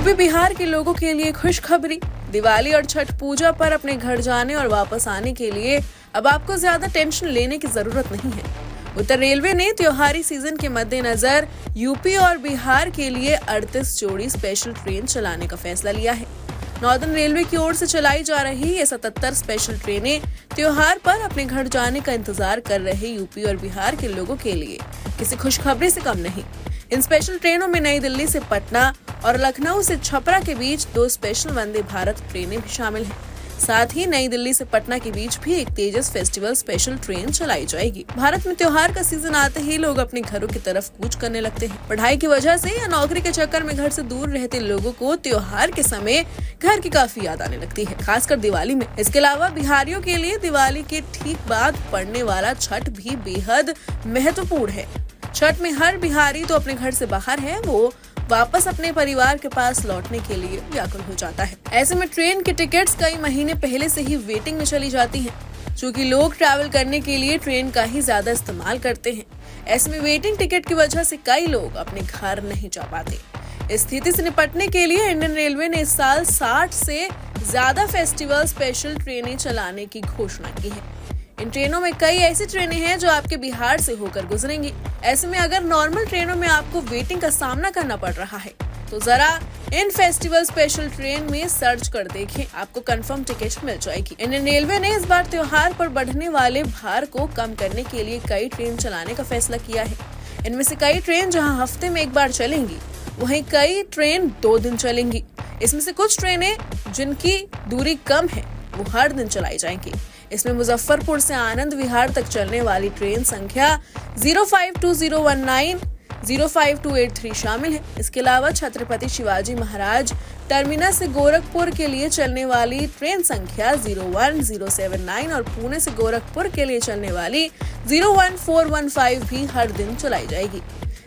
UP Bihar के लोगों के लिए खुशखबरी। दिवाली और छठ पूजा पर अपने घर जाने और वापस आने के लिए अब आपको ज्यादा टेंशन लेने की जरूरत नहीं है। उत्तर रेलवे ने त्योहारी सीजन के मद्देनजर यूपी और बिहार के लिए 38 जोड़ी स्पेशल ट्रेन चलाने का फैसला लिया है। नॉर्दर्न रेलवे की ओर से चलाई जा रही ये 77 स्पेशल ट्रेनें त्योहार पर अपने घर जाने का इंतजार कर रहे यूपी और बिहार के लोगों के लिए किसी खुशखबरी से कम नहीं। इन स्पेशल ट्रेनों में नई दिल्ली से पटना और लखनऊ से छपरा के बीच 2 स्पेशल वंदे भारत ट्रेनें भी शामिल हैं। साथ ही नई दिल्ली से पटना के बीच भी एक तेजस फेस्टिवल स्पेशल ट्रेन चलाई जाएगी। भारत में त्योहार का सीजन आते ही लोग अपने घरों की तरफ कूच करने लगते हैं। पढ़ाई की वजह से या नौकरी के चक्कर में घर से दूर रहते लोगों को त्योहार के समय घर की काफी याद आने लगती है, खासकर दिवाली में। इसके अलावा बिहारियों के लिए दिवाली के ठीक बाद पड़ने वाला छठ भी बेहद महत्वपूर्ण है। छठ में हर बिहारी तो अपने घर से बाहर है, वो वापस अपने परिवार के पास लौटने के लिए व्याकुल हो जाता है। ऐसे में ट्रेन की टिकट्स कई महीने पहले से ही वेटिंग में चली जाती हैं, क्योंकि लोग ट्रैवल करने के लिए ट्रेन का ही ज्यादा इस्तेमाल करते हैं। ऐसे में वेटिंग टिकट की वजह से कई लोग अपने घर नहीं जा पाते। इस स्थिति से निपटने के लिए इंडियन रेलवे ने इस साल 60 से ज्यादा फेस्टिवल स्पेशल ट्रेनें चलाने की घोषणा की है। इन ट्रेनों में कई ऐसी ट्रेनें हैं जो आपके बिहार से होकर गुजरेंगी। ऐसे में अगर नॉर्मल ट्रेनों में आपको वेटिंग का सामना करना पड़ रहा है तो जरा इन फेस्टिवल स्पेशल ट्रेन में सर्च कर देखें, आपको कंफर्म टिकट मिल जाएगी। इंडियन रेलवे ने इस बार त्योहार पर बढ़ने वाले भार को कम करने के लिए कई ट्रेन चलाने का फैसला किया है। इनमें से कई ट्रेन जहां हफ्ते में एक बार चलेंगी, वहीं कई ट्रेन 2 दिन चलेंगी। इसमें से कुछ ट्रेनें जिनकी दूरी कम है वो हर दिन चलाई जाएंगी। इसमें मुजफ्फरपुर से आनंद विहार तक चलने वाली ट्रेन संख्या 052019, 05283 शामिल है। इसके अलावा छत्रपति शिवाजी महाराज टर्मिनस से गोरखपुर के लिए चलने वाली ट्रेन संख्या 01079 और पुणे से गोरखपुर के लिए चलने वाली 01415 भी हर दिन चलाई जाएगी।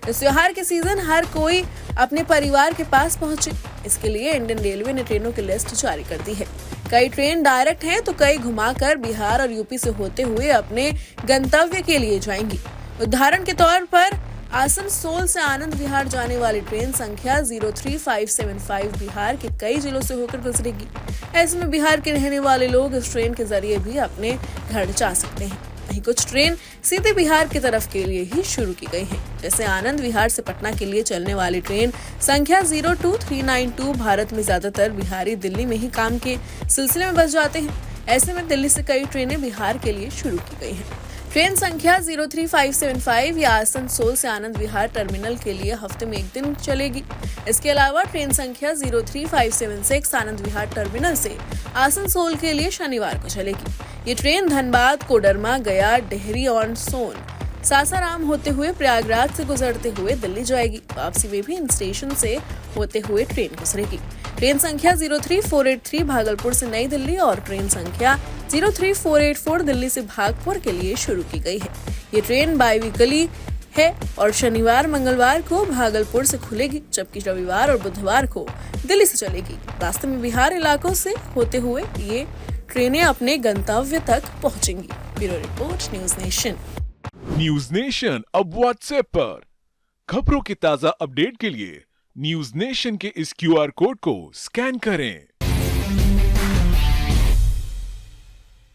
इस त्योहार के सीजन हर कोई अपने परिवार के पास पहुंचे, इसके लिए इंडियन रेलवे ने ट्रेनों की लिस्ट जारी कर दी है। कई ट्रेन डायरेक्ट हैं तो कई घुमाकर बिहार और यूपी से होते हुए अपने गंतव्य के लिए जाएंगी। उदाहरण के तौर पर आसनसोल से आनंद विहार जाने वाली ट्रेन संख्या 03575 बिहार के कई जिलों से होकर गुजरेगी। ऐसे में बिहार के रहने वाले लोग इस ट्रेन के जरिए भी अपने घर जा सकते हैं। वहीं कुछ ट्रेन सीधे बिहार की तरफ के लिए ही शुरू की गई हैं, जैसे आनंद विहार से पटना के लिए चलने वाली ट्रेन संख्या 02392। भारत में ज्यादातर बिहारी दिल्ली में ही काम के सिलसिले में बस जाते हैं। ऐसे में दिल्ली से कई ट्रेनें बिहार के लिए शुरू की गई हैं। ट्रेन संख्या 03575 या आसनसोल से आनंद विहार टर्मिनल के लिए हफ्ते में एक दिन चलेगी। इसके अलावा ट्रेन संख्या 03576 आनंद विहार टर्मिनल से आसनसोल के लिए शनिवार को चलेगी। ये ट्रेन धनबाद, कोडरमा, गया, डेहरी ऑन सोन, सासाराम होते हुए प्रयागराज से गुजरते हुए दिल्ली जाएगी। वापसी में भी इन स्टेशन से होते हुए ट्रेन गुजरेगी। ट्रेन संख्या 03483 भागलपुर से नई दिल्ली और ट्रेन संख्या 03484 दिल्ली से भागपुर के लिए शुरू की गई है। ये ट्रेन बाई-वीकली है और शनिवार मंगलवार को भागलपुर से खुलेगी, जबकि रविवार और बुधवार को दिल्ली से चलेगी। रास्ते में बिहार इलाकों से होते हुए ये ट्रेनें अपने गंतव्य तक पहुंचेंगी। Bureau report, news nation. News nation अब व्हाट्सएप पर खबरों की ताजा अपडेट के लिए न्यूज नेशन के इस QR कोड को स्कैन करें।